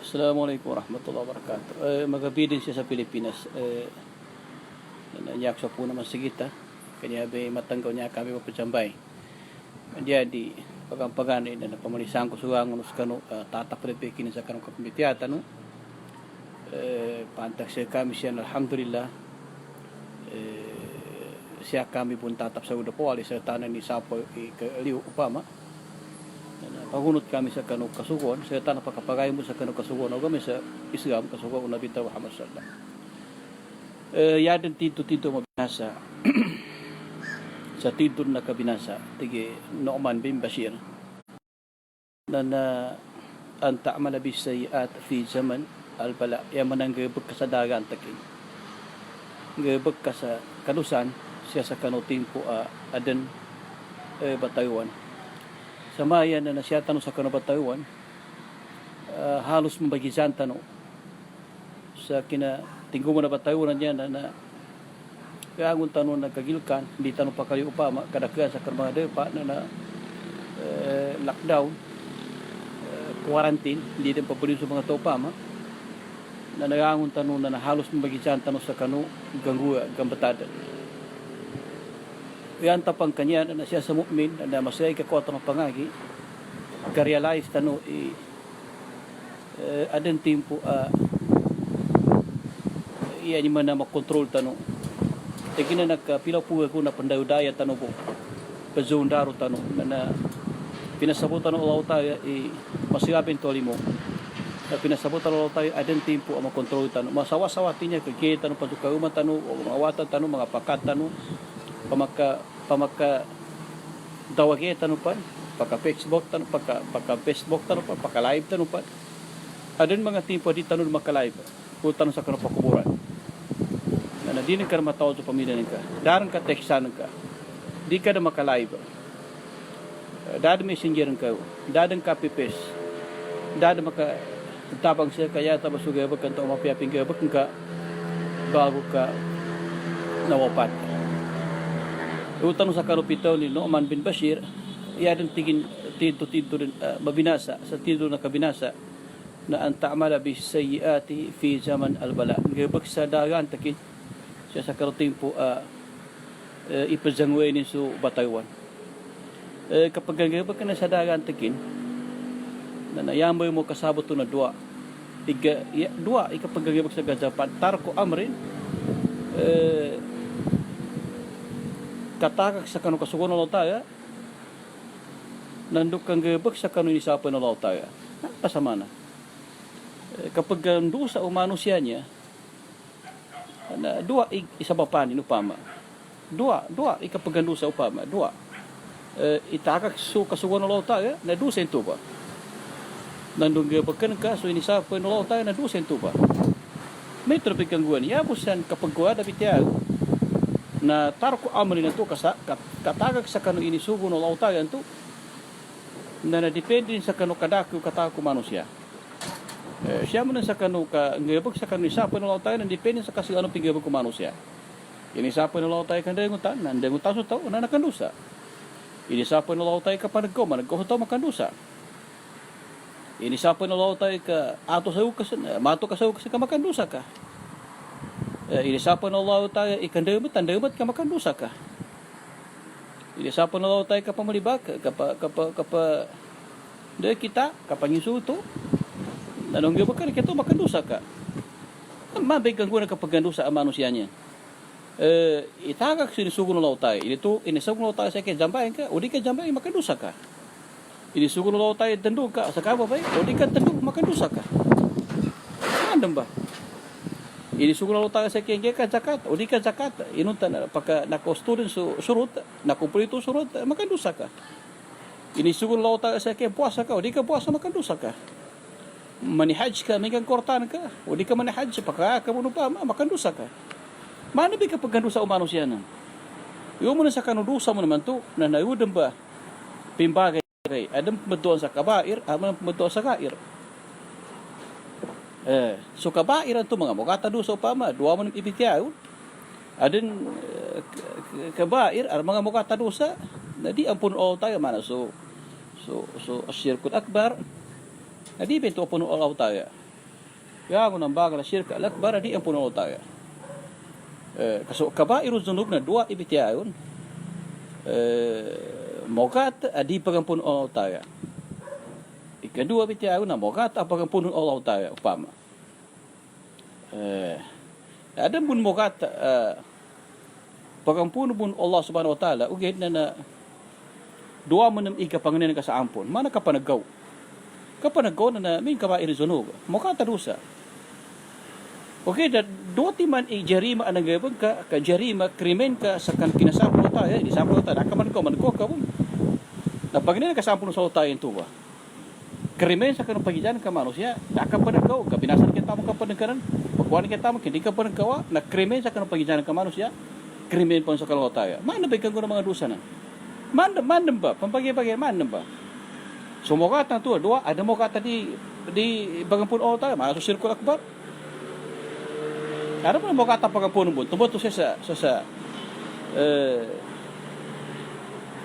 Assalamualaikum warahmatullahi wabarakatuh. Magabidin siya sa Pilipinas. Nanyak sa po naman sa kita. Kanya ba matanggaw niya kami mapajambay. Dia di pagang-pagan na napamalisang ko sugang nus kanu tataprepekin sa kanu kapitiyata no. Pantak siya kami siya alhamdulillah. Siya kami pun tatap sa udah po alis sa tanan ni Sapo liu upama. Pagunot kami sa kanu kasugon sa tanah pakapagay mo sa kanu kasugon o kami sa Islam kasugon Nabi Muhammad sallallahu alaihi wasallam. Yaden tito mabinasa sa tito na kabinasa tige Nu'man bin Bashir na an ta'mala bis sayiat fi zaman al-bala yaman ang gebek kasadagan takin gebek ka sa kalusan siya sa kanu timpo aden Bataywan samayan na siya tanong sa Bataywan halos mabagisan tanong sa kina tinggo mo na Bataywan niya na kaangon tanong nagkagilkan hindi tanong pa kayo upama kadaghan sa karmada pa na lockdown quarantine hindi din pa pwede sa mga tao upama na nagangon tanong na halos mabagisan tanong sa kanu gangguya gambatada yan tapang kanya na siya sa mu'min na masaya kakuha ng pangagi ka-realize tano adan timpo iyan yung na makontrol tano kina nagpilaw po ako na pandayudaya tano po pazondaro tano na pinasabutan ng Allah tayo masigapin toli mo na pinasabutan ng Allah tayo adan timpo ang makontrol tano masawa-sawa tinya kagkita tano pasukauman tano o mga watan tano mga pakat tano pamaka dawage tanong pa paka Facebook tanong paka Facebook tanong pa paka live tanong pa adin mga timpo di tanong maka live o tanong sa kanang pakuburan na di ka matawag sa pamilya ka daran ka textan ka di ka na maka live dada messenger ka dadan ka pipes dada maka tabang siya kaya tabas sugay kanto mapiaping ka bago ka nawapat utang sa karupitaw ni Nu'man bin Bashir iyan tigin tito rin mabinasa sa tito na kabinasa na ang ta'mala bis sayiati fi zaman al-bala gabag sa dagan takin siya sa karutimpo ipazangway ni su Bataywan kapag gabag ka na sa dagan takin na nayamboy mo kasabot to na dua ikapag gabag sa gajapan tarko amrin katakak sa kanu kasugon ng lautaya nanduk kang gebek sa kanu inisapan ng lautaya pasama na kapag dusa umano siya niya na dua isa papan inupama dua ikapag dusa upama dua itakak su kasugon ng lautaya na dusa ito ba nandung gebek ka so inisapan ng lautaya na dusa ito ba may trapik kang guwan yabusan kapag guwa dapat yaw na tarko amri na to katagag sa kanu inisugo no lautayan to na depende sa kanu kadako katako manusia siya mo na sa kanu ka ngabag sa kanu isapan no lautayan depende sa kasi ano pigabag ko manusia ini isapan no lautayan kan dengutan so tao na nakandusa ini isapan no lautayan ka panagko managko tao makandusa ini isapan no lautayan ka ato sa ukas mato ka sa ukas ka makandusa ka inisapan Allah tayo ikandamat ka makan dosa ka inisapan Allah tayo kapamalibak kapa de kita kapanyisuto nanong gyud ka kito makan dosa ka mabay kang guna kapag gandusa ang manusia niya itagak sinisugon Allah tayo inisugon Allah tayo sa kay jambayan ka udi ka jambayan makan dosa ka inisugon Allah tayo tandog ka sa kaba bay udi ka tandog makan dosa ka andam ba ini sugulo tayo sa kenge ka zakat o di ka zakat inunta na pagka nako-student surut nakumplito surut makandusa ka ini sugulo tayo sa kenge puasa ka o di ka puasa makandusa ka manihaj ka may kang kortan ka o di ka manihaj pagka kamuno pa makandusa ka mano bi ka pagkandusa umano siya na yung mo na sa kanudusa mo naman to na nayudam ba pimbagay adam pamaduan sa kabair amang pamaduan sa kair so kabairan to mga mukata do sa upama duwa mo ng ibigyaw adin kabair ar mga mukata do sa na di ampun all tayo mana so asyirkul akbar na di bento puno Allah tayo Yago ng bagal syirk al-akbar di ang puno tayo. Kaso kabairu zunub na dua ibitiayon. Mogat adi pagampun Allah tayo. Ikadua bitiayon na mogat pagampun Allah tayo upama. Ada pun mogat pagampun pun Allah subhanahu wa ta'ala ugid na dua mo nam ika panganin ka sa ampun. Mana ka panagaw? Kapanagaw na min kabairu zunub. Mogat rusa. Okay, dua timan jarima anang gabag ka jarima krimen ka sa kan kinasapo tayo di sapo tayo nakaman ko ka mo na pag nila kasampun sa tayo ito ba krimen sa kanang pagitan ka manusia nakapanagaw ka binasan kita mo ka panagaran pagkuhan kita mo hindi ka panagawa na krimen sa kanang pagitan ka manusia krimen pon sa kalaw tayo man ba kang mga dusa na man ba pampagi-pagi man ba sumokat na to dua ada mo kata di bagampun all tayo masuk sirkul akbar. Ano po na mga katapag ang puno mo? Tumoto siya sa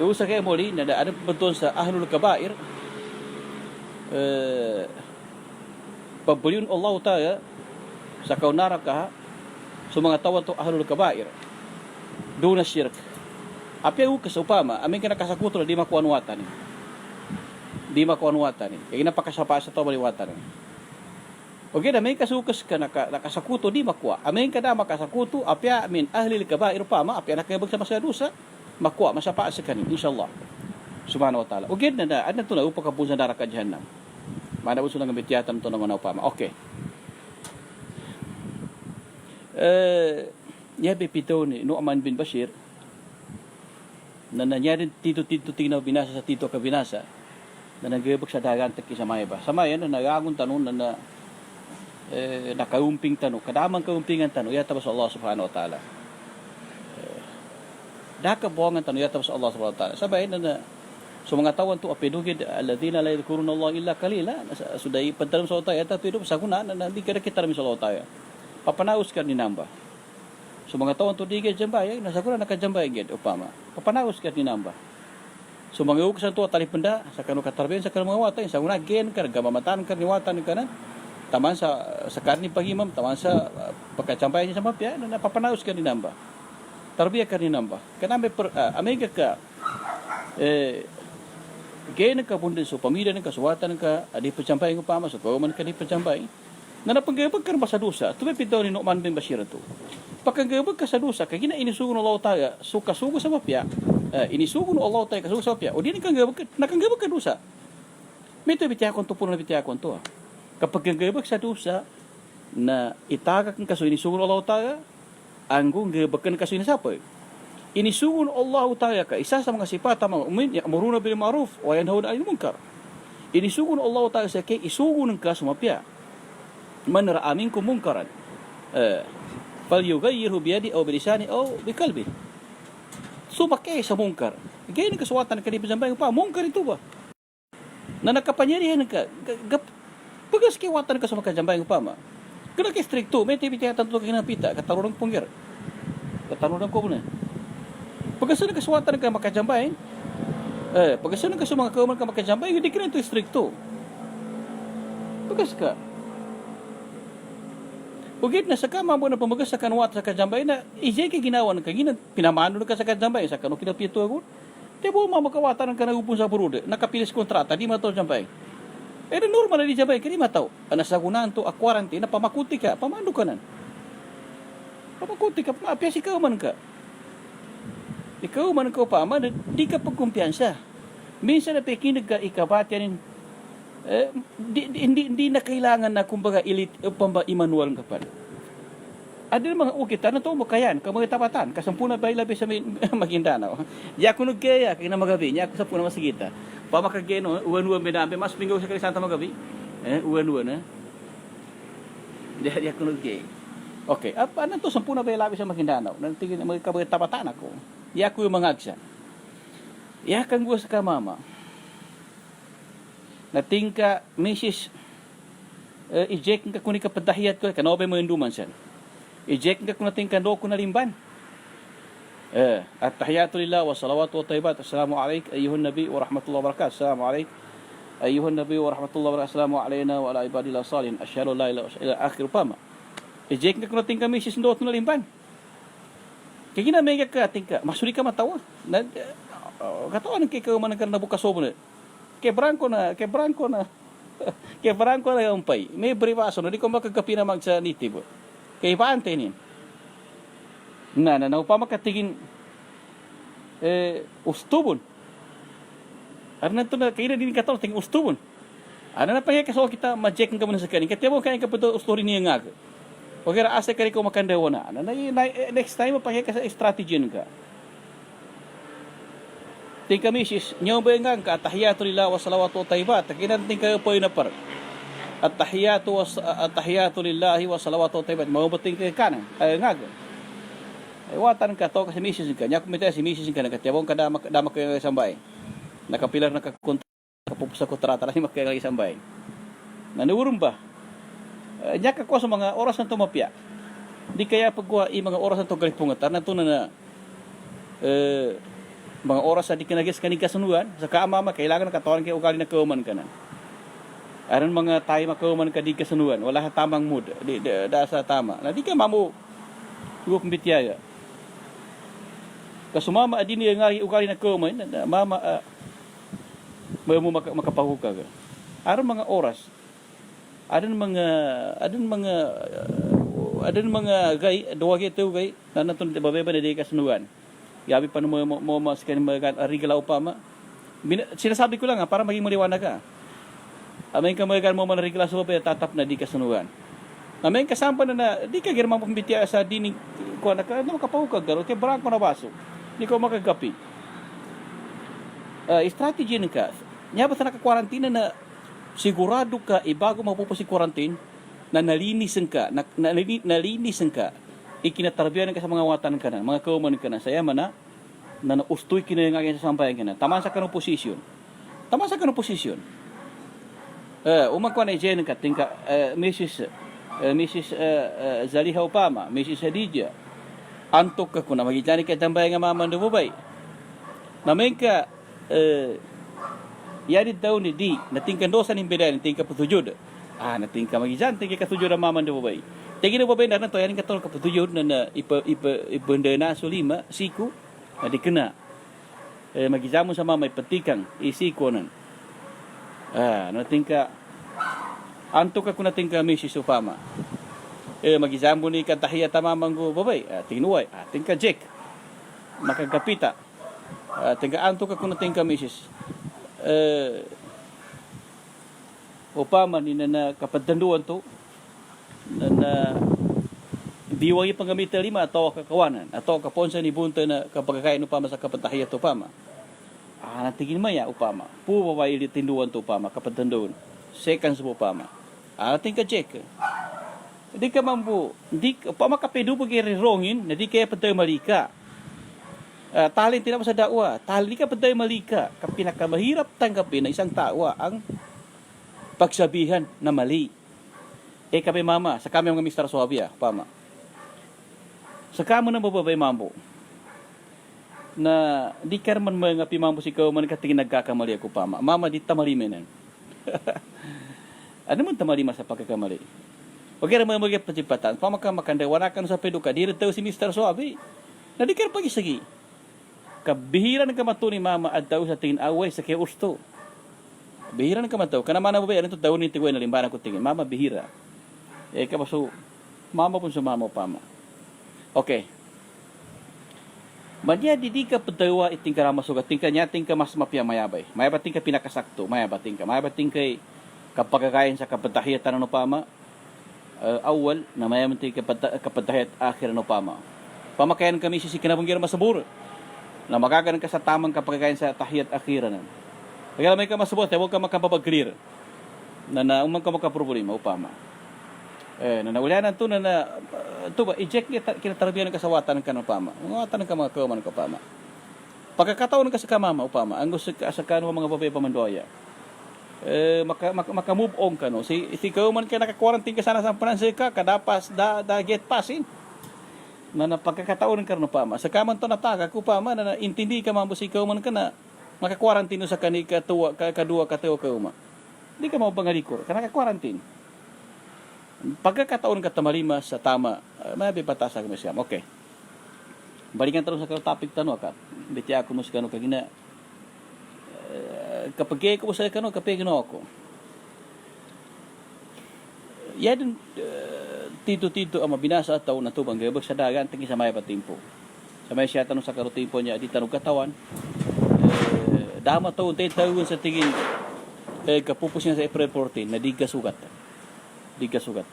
usa kayo muli na ano po sa ahlul kabair pagbulion Allah tayo sa kaunara ka sa mga tawan to ahlul kabair doon na shirk api ako kasupama amin ka nakasakuto na di makuanwatan kaya napakasapa sa to maliwatan okay, may kasukas ka nakasakuto di makwa. Amin ka na makasakuto, apya min ahli kabair pama, apya nakayabag sa masadusa, makwa, masapa sa kanin, insyaallah. Subhanahu wa ta'ala. Okay na ano to na upang kapusan dara ka jahannam. Mana uso nang bitiyatan to naman pama. Okay. Yabi pito ni Nu'man bin Bashir na nangyari tito tinaw binasa sa tito ka binasa na nagabag sa dagan taki sa Mayba. Sa Mayan na nagagon tanong na nakaumping tanong, kadamang kaumpingan tanong, yata ba sa Allah subhanahu wa ta'ala? Nakabuhangan tanong, yata ba sa Allah subhanahu wa ta'ala? Sabay na so mga tawan to, apinugid, aladina la yadhkuruna Allah illa kalila, suday pantalong sa Allah, yata tuyo, saguna, na hindi ka nakita namin sa Allah tayo. Papanaus ka ni namba. So mga tawan to, di ka jambay, nasaguna nakajambay, upama. Papanaus ka ni namba. So mga uksan to, talipanda, sa kanu katarbiyan, sa kanu mga watay, saguna, gen ka, gamamatan ka, niwatan ka na, taman sa karni pagimam taman sa pagkacampay niya sa mapya na napapanaos ka ni namba tarbiya ka ni namba kaname amega ka gaya ka bundin so pamilya ng kasuwatan ka adi pacampay ng pama so kauman ka di pacampay na napanggabag ka sa dusa tumay pitaw ni Nu'man bin Bashir to pagkagabag ka sa dusa kaya gina inisugo ng Allah tayo kasugo sa mapya inisugo ng Allah tayo kasugo sa mapya o di nakagabag ka dusa may ito bitiyakon to puno na bitiyakon to kapag gagabag sa dusa na itagak ng kaso inisugon Allah tayo anggung gagabag ka ng kaso inasapoy inisugon Allah tayo ka isa sa mga sipata mga ya'muruna bil ma'ruf wa yanhauna 'anil munkar inisugon Allah tayo sa kay isugon ng kaso mapya man ra'a minkum munkaran falyughayyirhu bi yadi aw bi lisani aw bi qalbi so bakay sa munkar gaya ng kasuwatan ka di pa munkar ito ba na nakapanyarihan ka Pagas kiwatan ka sa makajambay ng upama. Kena stricto, may tibitiyatan to kinapita, katarunang punggir. Katarunang ko muna. Pagkasan ka suwatan ka makajambay, pagkasan ka sa mga kauman ka makajambay, hindi ka rin ito stricto. Pagas ka. Ugit na sa kama mo na pamagas sa kanwat sa kajambay na, ijay ka ginawa ng kaginan, pinamano ka sa kajambay, sa kano kinapito ako. Tibo mamakawatan ka na upon sa burude, nakapilis kontrata, di matol jambay. Normal na di jabay, kaya mataw. Nasagunan to, quarantine, na pamakuti ka, pamando ka nan. Pamakuti ka, maapyas ikaw man ka. Ikaw man ka pa, di ka pagkumpiyansa. Minsan na pekinig ka, ikabat yan, hindi na kailangan na, kumbaga, pamba Immanuel ka pa. Ada mga ukitan na to, makayan, mga tapatan, kasampuna ba ilabi sa Maguindanao. Di ako nagkaya, kaya na magabi, niya ako sa puna masigita. Pamakageno, uwan-uwan binampi, mas pinggaw sa kalisanta magabi. Uwan-uwan, Di ako nagkaya. Okay, ano to, sampuna ba ilabi sa Maguindanao? Nantigin na mga tapatan ako. Di ako yung mga agsa. Kang gusto ka, mama. Nating ka, Mrs. Ijek ka kung ikapatahiyat ko, kanobay mo yung duman siya. Ijek ka kung nating kando ko na limban. At tahiyatu lillah wa salawatu wa tayyibat. Assalamu alaikum ayyuhun nabi wa rahmatullahi wa barakatuh. Assalamu alaikum ayuhan nabi wa rahmatullahi wa barakatuh alaina wa ala ibadillah salihin asyhadu la ilaha illa akhir upama ejek ka kuno tingka misi sendot na limpan kaya gina mega ka tingka masuri ka matawa na katawan kay ka man karna buka sobra kay branco na kay branco na umpay may brivaso na di ko makagapi na mag sa nitibo kay paante nin na upama katigin ustubon arna to na kaya din katol ting ustubon ana na pahe kaso kita majek ka man sa kanin kaya mo kaya ka puto story niya nga okay ra asa kari ko makandawa na next time pahe ka sa strategy nga tingka misis nyo ba nga ka tahiyatu lillah wa salawatu tayyibat takinan tingka po na par at tahiyatu lillahi wa salawatu tayyibat mao bating ka kanan nga watan ka to kasi misis ka nya kumita si misis ka nakatiyabong ka dama ka sambay nakapilar nakapupusa ko trata ni makakali sambay nanuurong ba nya ka ko sa mga oras na tumapya di kaya pagkuha mga oras na to galipungat na to na mga oras sa di kinagis kanig kasunuan sa kaamama kailangan katawan kay ugali na kauman ka na aron mga tayo makauman ka di kasunuan wala ka tamang mood di da sa tama na di ka mamu huwag mbitiyaya kasumama adini nga ugali na kauman mama mo makapahuka ka aron mga oras adon mga gay duwa gito gay nanatun babeba na di kasunuan gabi pa mo mas kan regla upama sinasabi ko lang para maging maliwanag ka amay ka magagan mo man regla so pa tatap na di kasunuan amay kasampa na di ka girmang pambitiya sa dining ko na ka makapahuka garo kay branco na baso di ko makagapi strategy ka nya ba sa naka-quarantine na sigurado ka bago mapupusi quarantine na nalinisan ka ikinatarbiyan ka sa mga watan ka na, mga kauman ka na, saya man na ustoy kinayang sa sampayan ka na, tama sa kanong posisyon. Umakwa na dyan ka, tingka, Mrs. Zaliha Upama, Mrs. Hadidja, antok ka ko na, magigyan ka tambayan nga maman do bubay. Namin ka, yarit daw ni di, natingkan dosan himbedan, natingka patujud. Natingka magigyan, tingka katujud ang maman do bubay. Tegi na babay na to yanin katol kapatuyod na ibanda na sulima siku di kena magizamo sa mamay patikang isiko nan natingka anto ka natingka Mrs. Upama magizamo ni katahiyat mamang go babay tinuway tingka Jack makagapita tingka anto ka natingka Mrs. Upama ni na kapadanduan to na biwagi panggamit lima atau kakawanan atau kaponsa ni bunta na kapagkain upama sa kapatahiyat upama natigin maya upama pu babae tinduan to upama kapatandon seconds upama ating ka check di ka mambu di upama kapedu pagi rongin na di kaya patay malika talin tinapa sa dakwa tali ka patay malika kapinakamahirap tanggapin na isang tao ang pagsabihan na mali kami mama, sa kami mga Mr. Suabia, pama. Sa kamo na bababay mambo, na di ka man mga pimambo si ikaw man katingin nagkakamali ako, pama. Mama, di tamali menan. Ano man tamali sa pagkakamali? Huwag ka naman magpatipatan, pama ka makanda, wala ka sa peduka, di rin si Mr. Suabi. Na di ka pagisagi. Kabihira ng kamato ni mama at daw sa tingin away sa kaya usto. Bihira ng kamato, kanamana babay, ano to daw ni tigway na limbanan ko tingin, mama bihira. Kapaso, mama pun sa mama pama. Okay. Manya didi ka padawa iting karama sugat tingka nya tingka mas mapya mayabay. Mayabay tingka pinakasakto, mayabay tingka kapagkakain sa kapatahiyatan no pama. Awal na mayabay tingka kapatahiyat akhir no pama. Pamakayan kami si kinabunggir masabur. Na magaganan ka sa tamang kapagkakain sa tahiyat akhiran. Kaya may ka masabot, huwag ka makapapag-clear. Na umang ka makaproblema upama. Nanaulianan to na to ba eject kinatarbiyan ng kasawatan ka ng pama. Ngawatan ka mga kauman ka pama. Pagkakataon ka sa kamama upama, ang gusto ka sa kanwa mga babae pamandoya. Maka-move on ka no. Si kauman ka naka-quarantine ka sana sa panansi ka kadapas da get passin. Na pagkakataon ka no pama. Sa kaman to nataka ko pama na intindi ka mambo si kauman ka na maka-quarantine sa kanika tuwa kadua ka tuwa kauma. Di ka mau pangalikor, karena ka-quarantine. Pagkakataon ka tamalima sa tama, may patasa ka masyam. Okay. Balikan terus sa topic tanong ka. Biti ako mo sa kano kagina. Kapag ko sa kano, kapag ginawa ko. Yan tito-tito ang mabinasa at taon na tubang gabag sa dagan, tingin sa may patimpo. Sa may siya tanong sa karutimpo niya, di tanong katawan. Dama taon, tayo sa tingin, kapupos niya sa April 14, na di kasugat. Di kasugat.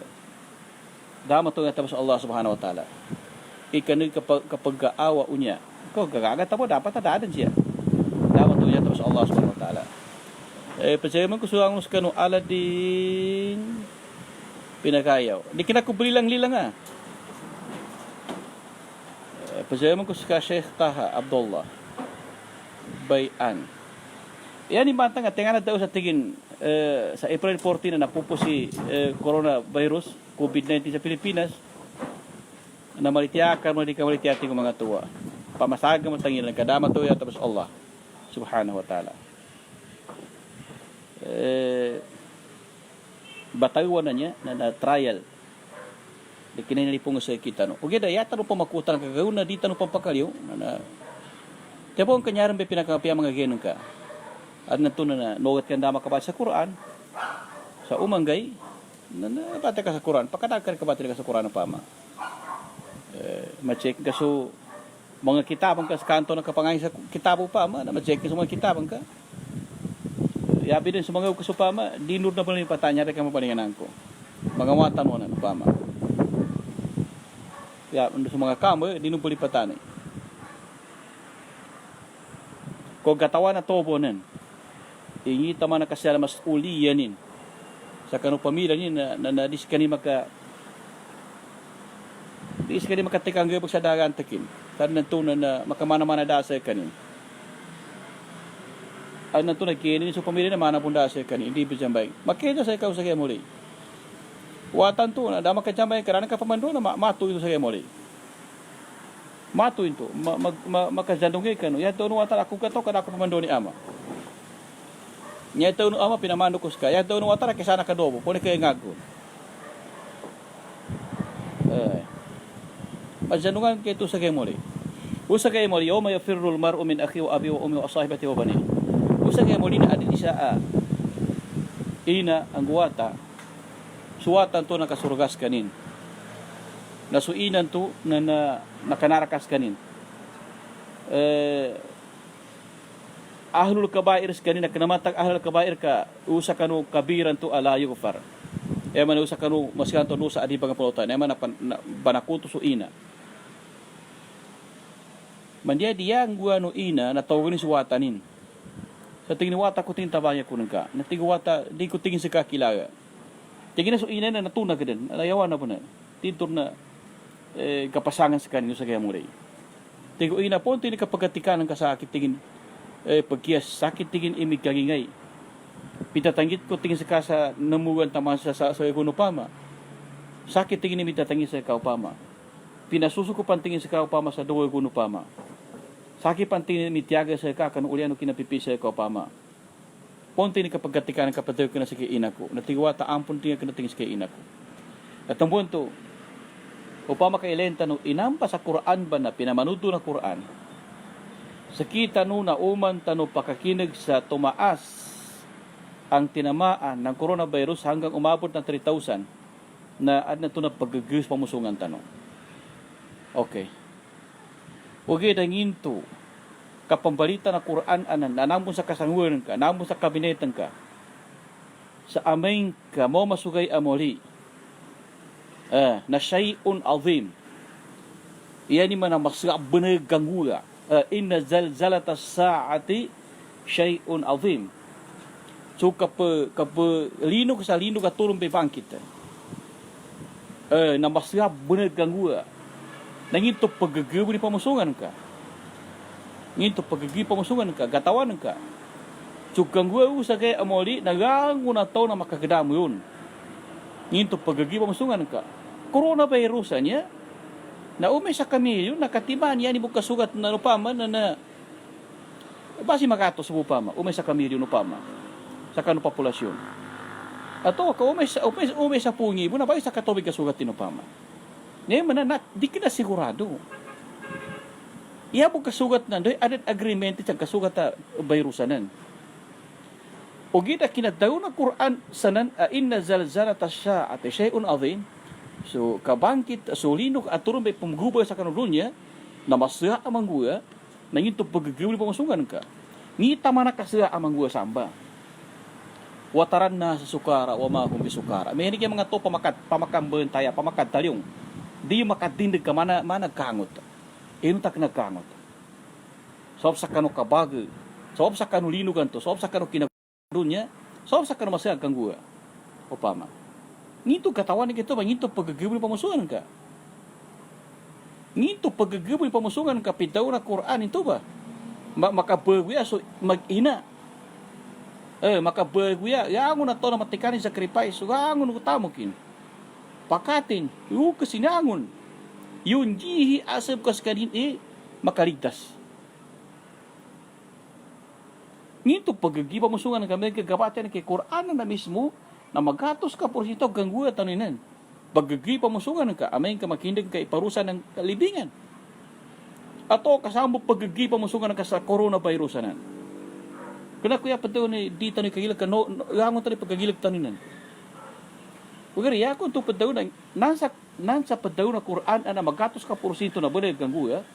Dama taon nga tapos Allah subhanahu wa ta'ala. Ikanil kapag kaawa unya, kung gagagat mo, dapat tadaadan siya. Dama taon niya tapos Allah subhanahu wa ta'ala. Pasayaman ko sulang sa kano, Aladin pinakayaw. Di kinakubli lang lilang Pasayaman ko sa Sheikh Taha Abdullah Bayan. Yan yung bantang at tingnan na daw sa tingin sa April 14 na napupo si coronavirus, COVID-19 sa Pilipinas, na malitiyakan mo, di ka malitiyatin ko mga tuwa. Pamasaga mo tangin lang, kadama tuwa tapos Allah subhanahu wa ta'ala. Batawan na niya na trial di kinanilipong sa kita no. Ugeda yata no pamakutan kagawon na dita no pampakaliw na tebo ang kanyaran be pinakapiya mga genon ka. Ad nato na nogat kan dama ka sa Quran sa umanggay na bata ka sa Quran pakadagkan ka bata ka sa Quran pa ma. Ma-check ka so mga kitabang ka sa kanto na kapangay sa kitabo pa ma na ma-check ka sa mga kitabang ka. Yabi din sa mga kasupama, dinur na pala yung patanya, reka mapalinganan ko. Mga watan mo na, pama. Ya, sa mga kamo, dinur pala yung patanya. Kung katawan na tobo nan, ingi tama na kasala mas uli yanin. Sa kanong pamilya niya na diskani makatikang gabag sa dagan takin. Tadi nantunan na makamana-mana da sa kanin. Ang nato nagkinin sa pamilya na mana pun dasa kanin, hindi bijambay. Makita sa ikaw sa kaya muli. Watan to na dama ka jambay karana ka pamando na matu ito sa kaya muli. Matu ito, makajandungay ka no. Ya to no watan ako kato kada ako pamando ni ama. Nya to no ama pinamando ko ska. Ya to no watan kisana ka dobo, puni kay ngagon. Majandungan kay to sa kaya muli. Usa kay muli, yawma yafirrul mar'u min akhi wa abi wa ummi wa sahibati wa bani. Usa kay muli na adin isa ina ang guwata suwatan to nakasurgas kanin nasuinan to na nakanarakas kanin ahlul kabair kanin nakanamatag ahlul kabair ka usa kanu kabiran to alayo far man usa kanu maskanto no sa adi pagapulutan man banakuto so ina mandia dia ang guano ina na tawagin suwatanin. Sa tingin wata ko tingin tabanya ko nangka. Na tingin wata, di ko tingin sa kakilaga. Tingin na so ina na natuna ka din. Alayawan na po na. Tintor na kapasangan sa kanino sa kaya mulay. Tingin ina po, tingin kapagatikan ng kasakit. Tingin pagkiyas, sakit tingin imig kagingay. Pitatanggit ko tingin sa kasa namugan taman sa ikuno pama. Sakit tingin imig tatanggit sa ikaw pama. Pinasuso ko pantingin sa ikaw pama sa duwa ikuno pama. Sakit pantingin ni tiyaga sa ka kanu uliano kinapipi sa ko pama. Ponti ni kapagkatikan kapatid ko na sa ina ko. Natiwata ampun tinga kana tingin sa ina ko. At ang punto upama kay lenta no inampa sa Quran ba na pinamanuto na Quran. Sakita no na uman tano pakakinig sa tumaas ang tinamaan ng coronavirus hanggang umabot ng 3,000 na adna to na paggagus pamusungan tanong. Okay. Huwag danginto kapambalita na Quran anan nanamon sa kasanguan ka, namon sa kabinetan ka, sa amain ka mo masugay amoli, na shay'un azim. Iyan man ang masabunag gangula. Inna zalzalata sa'ati shay'un azim. So lino ka sa lino ka tulong pipangkit. Na masabunag gangula. Nangito paggagawa ni pamusungan ka. Ngito paggagawa pamusungan ka, gatawan ka. Sukang gua sa kay amoli, nagango na taw na makagdamo yun. Ngito paggagawa pamusungan ka. Coronavirus niya, na umay sa kami yun, nakatiban yan, ibang kasugat na upama na basi makato sa upama, umay sa kami yun upama, sa kanu populasyon. Ato ka umay sa pungi mo na ba sa katubig kasugat tinupama. Ngayon mananat, di ka na sigurado. Iya mo kasugat na, doy adat agreement sa kasugat ta bayrusanan. O gita kinadaw na Quran sanan inna zalzalata sa'ati shay'un adhim. So kabangkit solino at turun may pumgubay sa kanudunya na masya amang guya nangin to pagagawin pamasungan ka. Ngita man nakasya amang guya samba. Wataran na sa sukara wa ma hum bisukara. May hindi mga to pamakamben taya pamakad talyong. Di makadindig ka mana kangot. Ino tak nagkangot. Sob sa kanu kabag. Sob sa kanu linugan to, sob sa kanu kinadunya, sob sa kanu masya kang guya. Upama. Ngito katawan ni kito, ngito pagagawin pamasungan ka. Ngito pagagawin pamasungan ka pitaw na Quran ito ba? Makabagwiya so mag-ina. Makabagwiya, yaangon na to na matikanin sacrifice, so yaangon ko tamokin. Pakatin, yung kasinangon. Yung jihi asab kas kanin makaligtas. Ngito pagagiba mo sungan ng kami kagabatan kay Quran na mismo na magatos ka por sito gangguya taninan. Pagagiba mo sungan ka amay ka makindig kay parusa ng kalibingan. Ato kasama pagagiba mo sungan ka sa coronavirusanan. Kuna kuya pataw ni dito ni kagilag ka no langon tani pagagilag taninan. Ugari ya kung tupad daw na nansa padaw na Quran ana magatos ka porsyento na balay ganggu ya.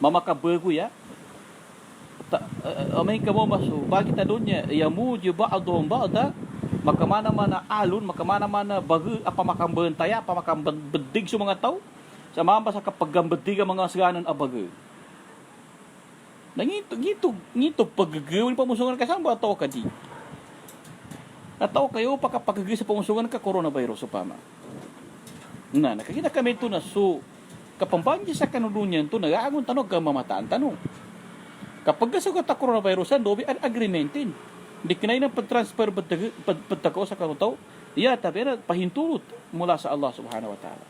Mamakabago ya. Amay ka mo maso bakit ta dunya yamuju ba'dhum ba'da makamana-mana alun makamana-mana bagu apa makambentaya apa makambedig sa mga tao sa mamba sa kapagambedig mga asganan abagu. Ngito pagagawin pamusungan kasama ato ka di. Ataw kayo pakapagagay sa pamusungan ka coronavirus upama. Nakakita kami ito na so kapambanji sa kanudunyan ito nag-aangon tanong ka mamataan tanong. Kapag kasugat ta coronavirusan dobi an agreementin. Di kinay ng pag-transfer pagtako sa kanutaw. Iya tabi na pahintulot mula sa Allah subhanahu wa ta'ala.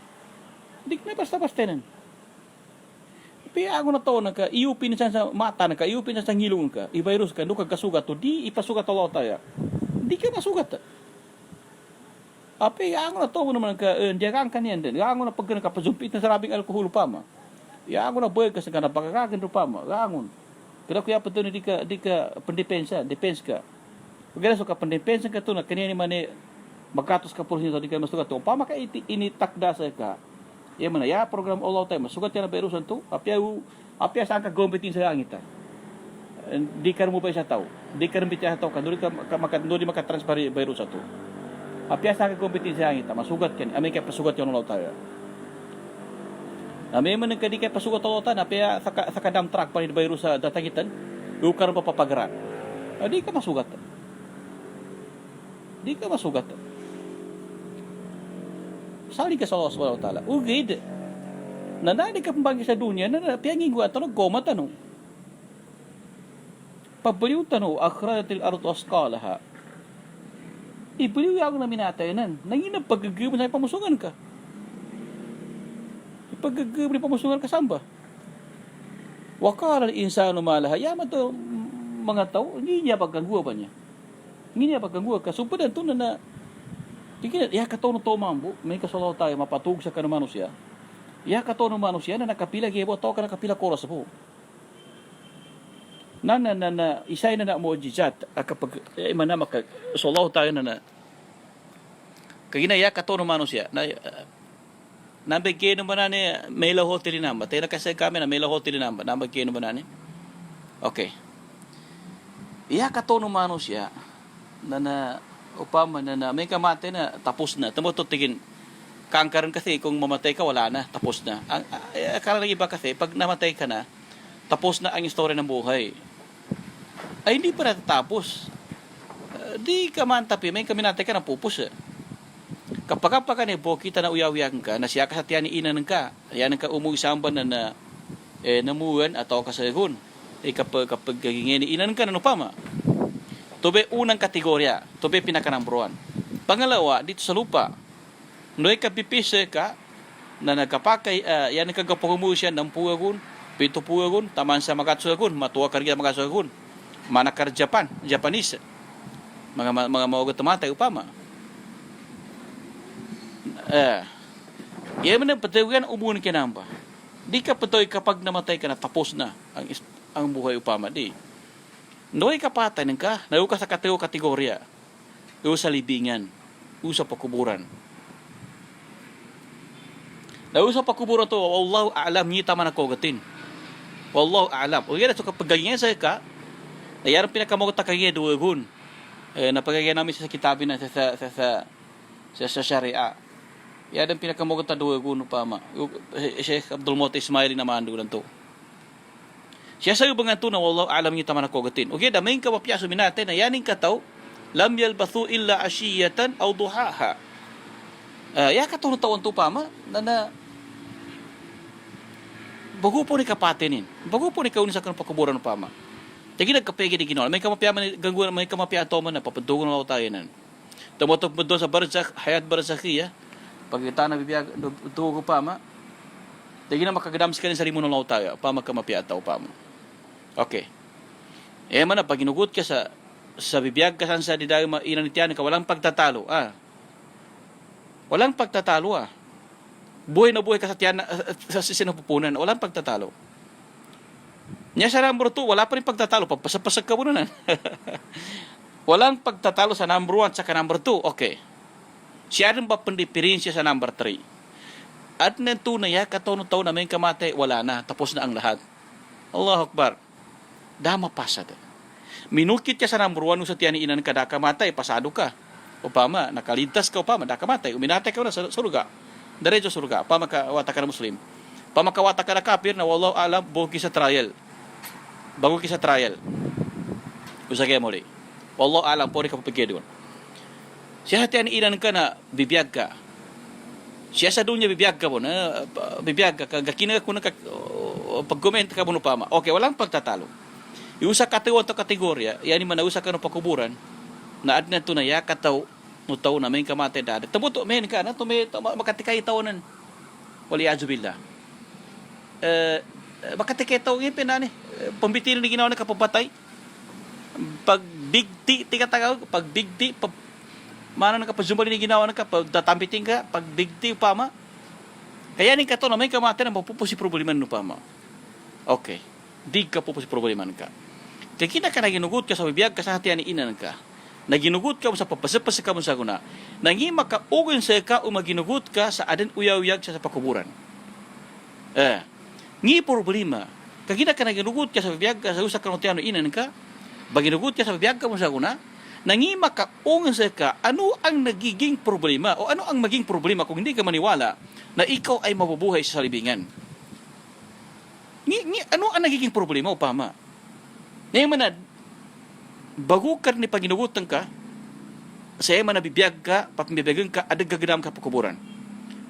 Di kinay basta-basta nan. Kaya ako na to nagka iupin sa mata nagka iupin sa ngilong ka i-virus ka no kagkasugat to di ipasugat Allah tayo. Di ka masugat. Ape ako na to naman ka diyagang kanyan din. Ako na pag nakapazumpit na sarabing alkohol pa ma. Ako na boy kasi kana pagkakakin pa ma. Gangon. Pero kuya pa to di ka pendepensa, defense ka. Pagkala so ka pendepensa ka to na kanyan ni mane magkatos ka porsyento di ka masugat to. Pa maka initakda sa ka. Iya mana ya program Allah tayo masugat yan na virusan to. Apya saan ka gombitin sa langit ta. Di ka mo pa isa tao. Di ka rin bitya tao ka. Doon makatransfer virus ato. Apya saan ka gombitin sa langit ta. Masugat yan. Amay ka pasugat yan Allah tayo. Amay man di ka pasugat Allah tayo. Apya sa kadam truck pa rin virus sa datangitan. Doon ka rin papapagaran. Di ka masugat. Di ka masugat. Sali ka sa Allah subhanahu wa ta'ala. Ugid. Nanani ka pambagi sa dunya, piyangin ko ato nagkoma tanong. Pabaliw tanong, akhrajatil ardu asqalaha. Ibaliw ako na minatayanan. Nanginap pagagawin sa pamusungan ka. Pagagawin pamusungan ka samba. Wakala insano malaha. Yaman to mga tao, hindi niya pagkangguwa pa niya. Hindi niya pagkangguwa ka. So, padan to na ya kataw no to mambo, may kasalaw tayo mapatug sa kanang manusia. Ya kataw no manusia na nakapila gebo taw ka nakapila koras po. Na isay na mo jijat kapag mana maka salaw tayo na kagina ya kataw no manusia na nabigay no banane may la hotel namba tayo kasi kami na may la hotel namba nabigay no banane. Okay. Ya kataw no manusia na upama na may kamate na tapos na. Tamo to tigin kankaran kasi kung mamatay ka wala na, tapos na. Akala ng iba kasi pag namatay ka na, tapos na ang istorya ng buhay. Ay hindi pa natatapos. Di ka man tapi may kaminatay ka na pupus. Kapag ka ni kita na uyaw-uyakan ka, na siya ka sa tiyan ni inan ka, yan ka umuwi samban na namuwan atau kasagun. Kapag gagingin ni inan ka na nupama. Tobe unang kategorya, tobe pinaka-number 1. Pangalawa, dito sa lupa, noy kapipise ka na nagkapakay, yan nagkagapungu siya ng puwagun, pito puwagun, taman sa makatsuagun, matuwa karga makatsuagun, manakar Japanese. mga maugat tamatay upama. Iya man patawagan umun ka namba. Di ka patoy kapag namatay ka na tapos na ang buhay upama di. Noy kapatay nang ka, nayo ka sa kategorya. Yo sa libingan, yo sa pakuburan. Nayo sa pakuburan to, wallahu a'lam ni tama na kogatin. Wallahu a'lam. O yan so kapag ganyan sa ka, ayar pinakamogot ta kay duwagon. Napagagyan namin sa kitabin na sa Sharia. Yan ang pinakamogot ta duwagon upama. Sheikh Abdul Muti Ismail naman dulan to. Siya sa ubang to na wallahu a'lam ni tama na kogatin. Okay, damay ka mapiaso minate na yaning kataw lam yalbathu illa ashiyatan aw duhaha. Ya katulong taon to pama na bago po ni kapatinin. Bago po ni kaunin sa kanang pakuburan ng pama. Tagi nagkapegi di ginawa. May kamapiyaman gangguan, may kamapiyaan to man na papadugon na tayo nan. Tumotok mo doon sa barzak, hayat barzakhiya. Pag kita na bibiyag dugo pama. Tagi na makagadam sa kanin sa rimon ng tayo. Pama kamapiyaan to pama. Okay. Man na pag ginugot ka sa bibiyag ka sa didayo inanitian ka walang pagtatalo. Walang pagtatalo Buhay na buhay ka sa tiyan sa sinapupunan. Walang pagtatalo. Nya sa number 2, wala pa rin pagtatalo. Pagpasapasag ka muna na. Walang pagtatalo sa number 1 sa number 2. Okay. Siya rin ba pandipirinsiya sa number 3? At nito na ya, kataon-taon na may kamate, wala na. Tapos na ang lahat. Allahu Akbar. Dama pasad. Minukit ka sa number 1 sa tiyan inan ka, dakamatay, pasado ka. Upama, nakalintas ka upama, dakamatay. Uminatay ka na sa surga. Diretso surga, pamakawata ka na Muslim. Pamakawata ka na kafir na wallahu alam, bago sa trial. Bago sa trial. Usagay mo rin. Wallahu alam, pori ka papagay doon. Siya hatian inan ka na bibiyag ka. Siya sa dunya bibiyag ka mo na bibiyag ka. Gakina ko na pag-comment ka mo pama. Okay, walang pagtatalo. Yung sa kategorya, yan man na usa ka ng pakuburan, na adnan to na ya kataw, mutaw na may kamate dada. Tabuto men ka na tume makatikay tawonan. Wali azubillah. Makatikay taw ngipin na ni. Pambitil ni ginawa na kapapatay. Pag bigti tikatagaw, pag bigti mana na kapazumbali ni ginawa na kapag datampiting ka, pag bigti upama. Kaya ni kato na may kamate na mapupusi problema no pama. Okay. Dig ka pupusi problema ka. Kaya kita ka na ginugot ka sa bibiyag ka sa hatian ni inan ka. Naginugot ka mo sa papasapas ka mo sa guna. Nangi makaugon sa ka o maginugot ka sa adan uyaw-uyag sa pakuburan. Ngi problema. Kagina ka naginugot ka sa bibiyag ka sa usak ka inan ka. Baginugot ka sa bibiyag ka mo sa guna. Nangi makaugon sa ka ano ang nagiging problema o ano ang maging problema kung hindi ka maniwala na ikaw ay mabubuhay sa libingan. Ano ang nagiging problema upama? Ngayon man bago ka ni paginugutan ka, saya man nabibiyag ka, papibiyagan ka, adag gaganam ka pakuburan.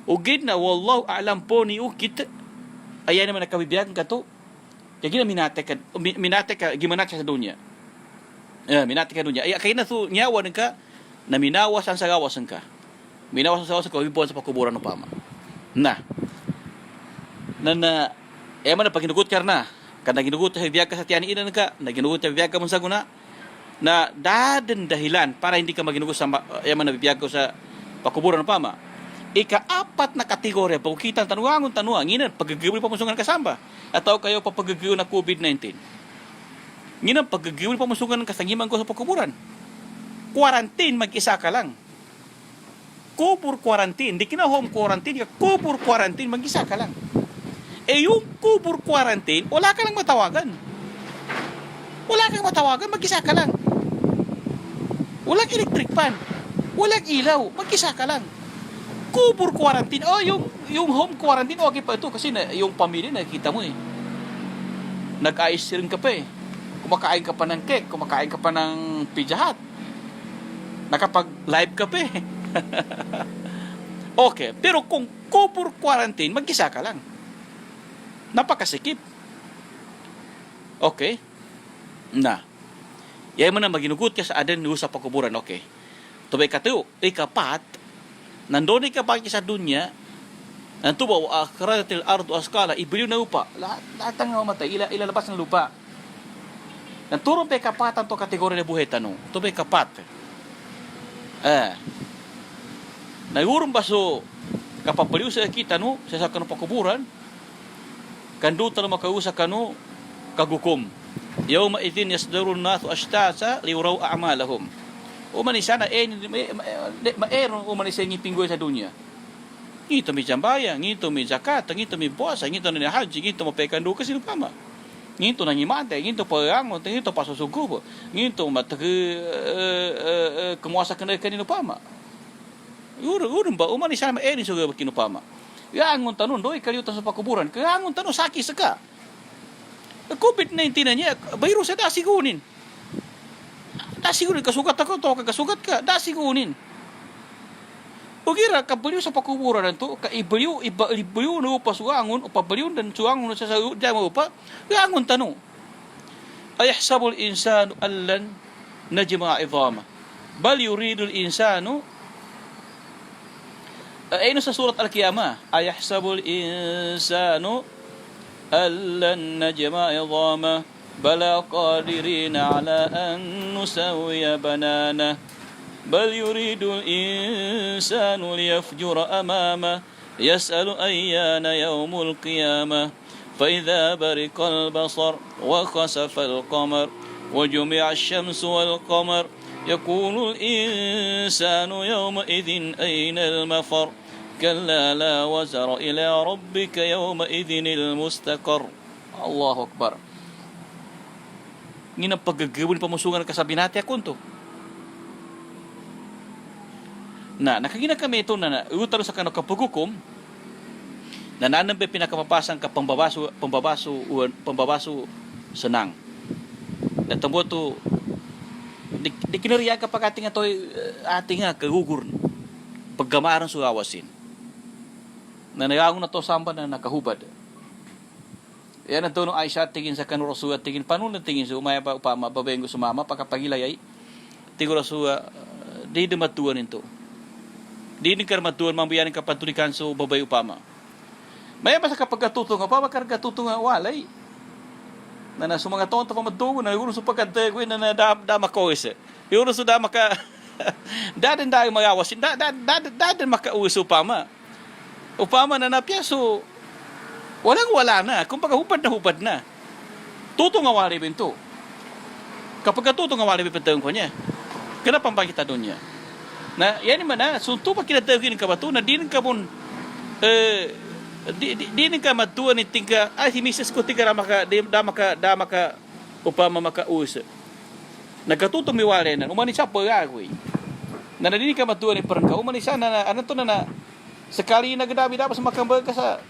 O gid na, wallahu a'lam po ni ukit, ayan naman nakabibiyag ka to. Kaya minate ka, gimanat sa dunya. Minate ka dunya. Ay, kaya na to, nyawan ka, na minawas ang sagawasan ka. Minawas ang sagawasan ka, umibuan sa pakuburan ng pama. Man na paginugut ka na, kada ginugut sa bibiyag ka sa tiyan inan ka, na ginugut sa bibiyag ka mo sa guna, na dahilan para hindi ka maginugot sa yaman na bibiyag ko sa pakuburan ng pama. Ika-4 na kategorya, pag kita tanungan, nginan, paggagawin pa musungan kasamba. Ataw kayo paggagawin na COVID-19. Nginan, paggagawin pa musungan kasangiman ko sa pakuburan. Quarantine, mag-isa ka lang. Kubur quarantine, di kina home quarantine, kubur quarantine, mag-isa ka lang. Yung kubur quarantine, wala ka lang matawagan. Mag-isa ka lang. Walang electric fan. Walang ilaw. Mag-isa ka lang. Kubur quarantine. Yung home quarantine, okay pa ito. Kasi yung pamilya, nakikita mo Nag-ice rin ka pa Kumakain ka pa ng cake. Kumakain ka pa ng Pizza Hut. Nakapag-live ka pa Okay. Pero kung kubur quarantine, mag-isa ka lang. Napakasikip. Okay. Yan mo na maginugot ka sa adan sa pakuburan, okay. Tubay katayo, ikapat, nandun ka sa dunya, nantubaw, akhiratil ardu askala, ibiliw na lupa, lahat ang mamatay, ilalabas ng lupa. Nanturong pa kapatan to kategorya na buhay tanong, tubay kapat. Nagurong baso kapapaliw sa kita no, sa kanu pakuburan, kanduta na makausa kanu kagukom. Yawma idhin yasdarun nasu ashtasa liuraw a'malahum. Umanisana maerong umanisa ngipinggoy sa dunya. Ngito may jambaya, ngito may zakat, ngito may puasa, ngito na haji, ngito mapekandu kasi lupama. Ngito na ngimante, ngito parango, ngito pasusugubo, ngito kemuasa kena kanino pama. Urun ba umanisa maerin sa kinupama. Yangon tanun doi kaliutan sa pakuburan. Yangon tanun saki saka. COVID-19 na niya, virus sa dasigunin. Dasigunin, kasugat ako to, kasugat ka, dasigunin. Ugira, kabaliw sa pakuburan na to, kaibaliw na upa suangon, upabaliw dan suangon sa dama upa, yangon tanong. Ayahsabul insanu allan najma'a idhama. Bal yuridul insanu ayun sa surat Al-Qiyamah, ayahsabul insanu allan najma'a idhama bala qadirina ala an nusawwiya banana bal yuridul insanu liyafjura amama yas'alu ayyana yawmul qiyamah فإذا برق البصر وخسف القمر وجمع الشمس والقمر يقول الإنسان يومئذ أين المفر كلا لا وزر إلى ربك يومئذ المستقر. الله أكبر. Ngina paggagawin pamusungan kasabi natin akon to. Nakagina kami ito na utalo sa kanong kapagukom na nanambe pinakamapasan ka pambabaso senang. Natambo to di kinariya ka pag ating nga kagugur paggamaran sa awasin. Na nayangon na to samba na nakahubad. Yan ang tono Aisha tingin sa kanong Rasul at tingin paano na tingin sa umaya pa upama babaeng ko sumama pagkapagilay ay tingin Rasul di dumatuan nito. Di nagkarmatuan mambayanin kapatulikan sa babae upama. Maya pa sa kapag katuto nga pa, makarga tuto nga walay. Na mga tonto pa matungo na, yun sa pagkantagwin na dama ko isa. Yun sa dama ka, dadan dahil magawasin, dadan makauwis upama. Upama na napiyaso, wala na, kung pagkahupad na. Tuto nga walay binto. Kapag katuto nga walay binto ko niya, kenapa kita doon niya? Na, yan naman na, sunto pa kinatagin ka ba ito, na di ka mon, di ka matuan ni tingka si misis ko tingka dama ka upama makausa nagkatutong miwala na umani sa pagagoy na nadini ka matuan ni parang ka umani sana ano to na sekali nagdami dapat sa makambal ka sa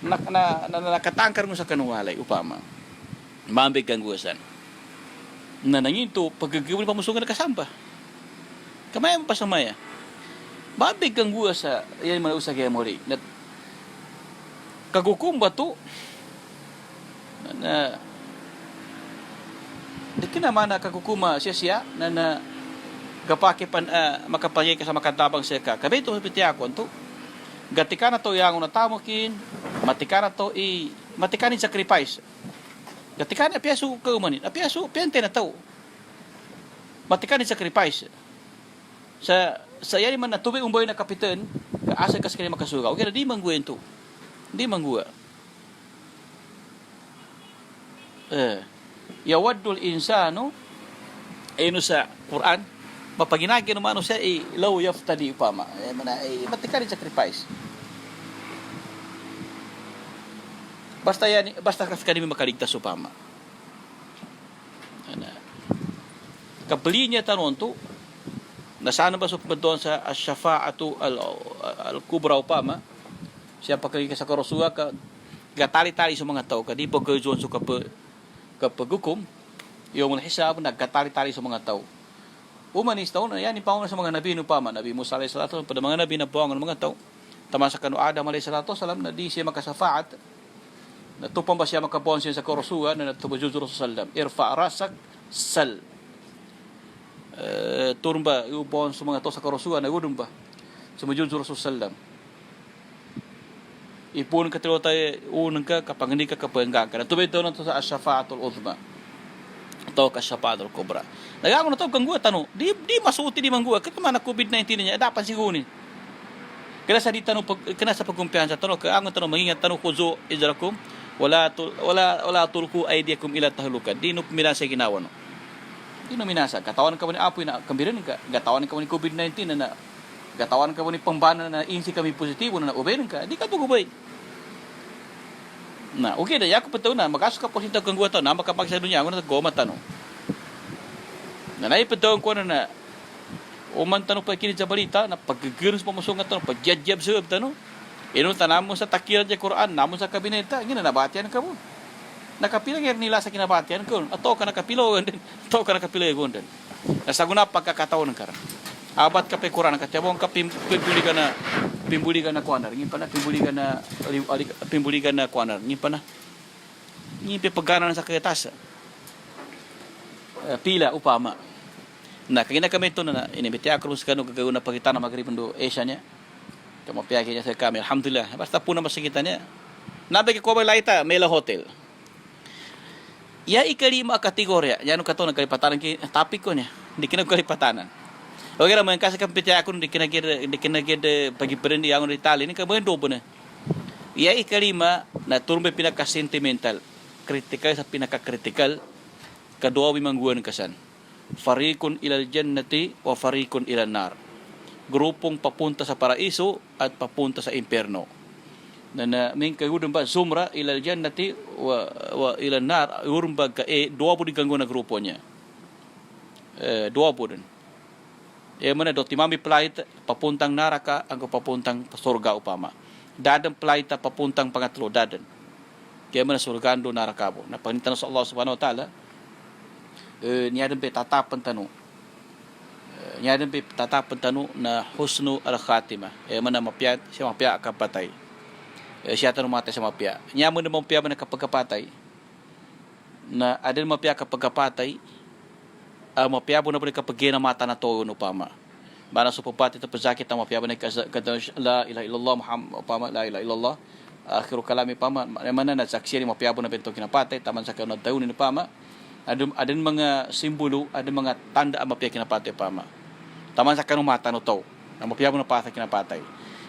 nakatangkar mo sa kanuwalay upama mambig kang guwasan na nanginto paggagawin pamusungan na kasamba kamaya mo pa sa maya mambig kang guwasa yan man usag kaya mori kagukum ba to na di kinaman na kagukuma siya na kapake pan makapanyay ka sa makantabang siya ka kabe ito pitiakon to gatika na to yang na tamokin matika na to matikanin sacrifice gatika na piaso kaumanin piaso pente na to matikanin sacrifice sa yani man na tubi umboy na kapitan asa kas kini makasuga okay na di mangguwen to hindi mangguwa. Yawaddul insano ayun sa Quran mapaginagi naman siya law yaftadi upama matika rin sacrifice basta kasi kanimi makaligtas upama kabeli niya tanon to nasana ba sa doon sa asyafa'atu al-kubra upama siya pagkagika sa karosua ka gatali-tali sa mga tao kadi pagkajuan sa kapagukom yung hisab naggatali-tali sa mga tao umanis tao na yan ipauna sa mga nabi upama Nabi Musa alayhi salatu pada mga nabi na buwangan ng mga tao tama sa kanu Adam alayhi salatu salam na di siya makasafaat natupang ba siya makabuwan siya sa karosua na natubajud Rasul sallam irfa rasak sal turun ba iubuwan sa mga tao sa karosua na gudun ba sumujud Rasul sallam ipun ka tayo unang ka kapag hindi ka kapangga ka. Natubay daw na ito sa asyafaatul uzma. Atau kasyapatul kubra. Nagago na to kang gua tano. Di masuti di manggua. Kamana COVID-19 niya dapat siguro ni. Kaya sa di tano kena sa pagkumpiyansa tano ka ang tano mangingat tano kuzo izrakum wala tulku aydiakum ila tahlukan. Di no minasa ginawa no. Di no minasa katawan ka ni apoy na kambiran ka. Gatawan ka ni COVID-19 na gatawan ka ni pambana na insi kami positibo na uberin ka. Di ka tugubay. Na, okay dah. Ya aku betul na makasuk ka posita kang gua to na makapag sa dunya ako na goma tano. Na nai betul ko na uman tano pa kini sa balita na paggigiros pa musungat tano pagjajab sa tano. Ino tanamo sa takir sa Quran, namo sa kabineta, ngina nabatian ka mo. Nakapila ngir nila sa kinabatian ko. Ato ka nakapilo din. Ato ka nakapilo gonden. Nasaguna pagkakataon ng karan. Abat ka pe Quran ka tiyabong ka pimbuligan na kuanar ngin pana pimbuligan na kuanar ngin pana ngin pagganan sa katas pila upama na kagina kami to na inibiti ako sa kanu gagawin na pagita na magribon do Asia niya kamo piyagi niya sa kami alhamdulillah basta po na masikita niya nabe ko ba laita mela hotel ya ikalima kategorya yano kato nagkalipatanan ki topic ko niya hindi kinagkalipatanan. Okay naman kasi kampitya ako di kinagid pagi perendi yang di Itali ni kabayan dobo na. Iya ikalima na turme pinaka sentimental, kritikal sa pinaka kritikal kadua mangguan kasan. Fariqun ilal jannati wa fariqun ilan nar. Grupong papunta sa paraiso at papunta sa impierno. Na min kagudon ba sumra ilal jannati wa ilan nar urumba ka dua po di ganggo na grupo niya. Dua po din. Mana do timami flight papuntang naraka ang papuntang surga upama. Dadan flight papuntang pangatlo dadan. Kaya mana surga do naraka bo. Na panitan sa Allah Subhanahu wa taala niya din pe tatapan tanu. Niya din pe tatapan tanu na husnu al khatimah. Mana mapia siya mapia ka patay. Siya tanu mata siya mapia. Niya mo na mapia man kapagkapatay. Na adin mapia kapagkapatay mapia po na po kapag mata na to no pama. Bara sa pupati ito pazakit ang mapia po na la ilaha illallah Muhammad pama la ilaha illallah akhiru kalami pama mana na saksi ni mapia po na pinto kinapatay taman sa kanod taon ni pama adin mga simbolo adin mga tanda ang mapia kinapatay pama taman sa kanong mata no to ang mapia po na patay kinapatay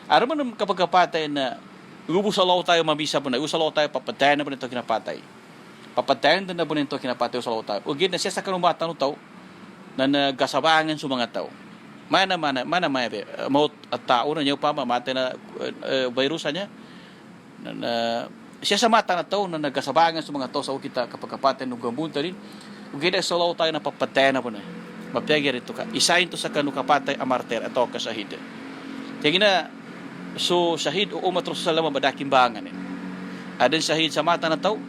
aron man kapag kapatay na ubus sa law tayo mabisa po na ubus sa law tayo papatayan na po nito kinapatay papatayan din na po nito kinapatay sa law tayo ugid na siya sa kanong mata no to na nagasabangan sa mga tao. Mana maut at tao na niyo pa mamate na virusa niya. Na siya sa mata na tao na nagasabangan sa mga tao sa kita kapag kapaten ng gambunta rin. Ugida sa law tayo na papatayan na po na. Mapiyagi rito ka. Isahin to sa kanukapatay amarter at o kasahid. Kaya na so sahid o umatros sa lamang badaking bangan. Adin sahid sa mata na tao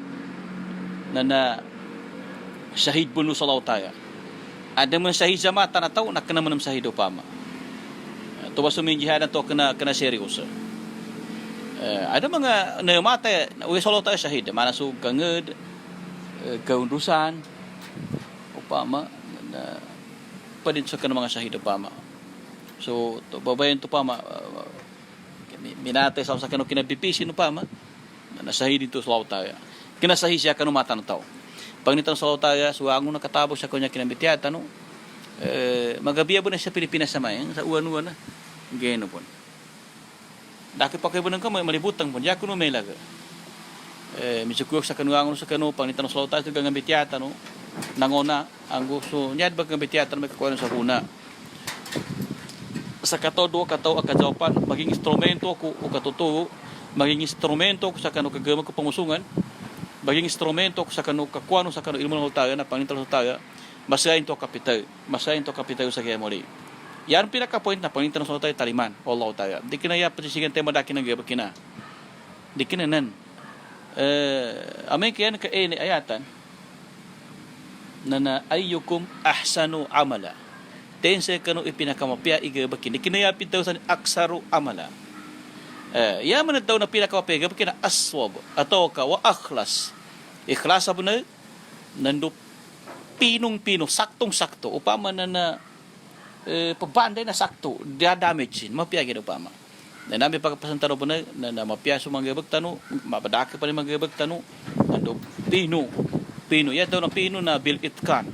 na sahid buno sa law tayo. Ada man sahid sa mata na tao nakana man sahid upama. Tuwa sumin jihad na to kana serius. Ada mga namata we solo tayo sahid mana su kanged kaundusan upama na padin sa kana mga sahid upama. So to babayan to pama minate sa kanu kinabipisin upama na sahid dito sa tayo. Kinasahid siya kanu mata na tao. Pag nitang sa tayo, suwango nakatapos sa kanya kinabitiyata, no? Magabiya po na sa Pilipinas sa mayan, sa uwan-uwan na. Gano po. Daki pa kayo po ng kamay, malibutang po. Diya kuno may laga. Misukuyok sa kanuangon sa kanu, pag nitang sa tayo, sa gangabitiyata, no? Nangona, ang gusto. Niya, ba gangabitiyata na may kakuha sa huna. Sa katodo, akajawapan, maging instrumento ko, o katutuo, maging instrumento ko sa kanu kagamag ko pangusungan, baging instrumento sa kanu kakuano sa kanu ilmu ng tayo na pangintal sa tayo masayin to kapitayo sa kaya muli yan pinaka point na pangintal sa tayo taliman Allah tayo di kinaya patisigan tema daki ng gaba kina di kinanan amay kaya ka ni ayatan na ayyukum ahsanu amala tense kanu ipinakamapya igaba kini kinaya pitaw sa aksaru amala yaman daw na pinakamapya igaba kina aswab atau ka wa akhlas ikhlas po na nando pinong-pino saktong-sakto upama na pabanday na sakto damage sin mapiyagi upama na nami pagpasantano po na mapiyaso mga gabag tano mapadaki pa ni mga gabag tano nando pino. Yan daw na pino na bil-itkan.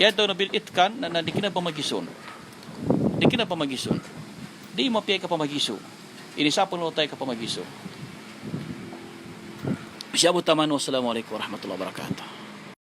Yan daw na bil-itkan na di kina pamagison. Di kina pamagison. Di mapiyay ka pamagiso. Inisapon mo tayo ka pamagiso. Siya mo taman. Wassalamualaikum warahmatullahi wabarakatuh.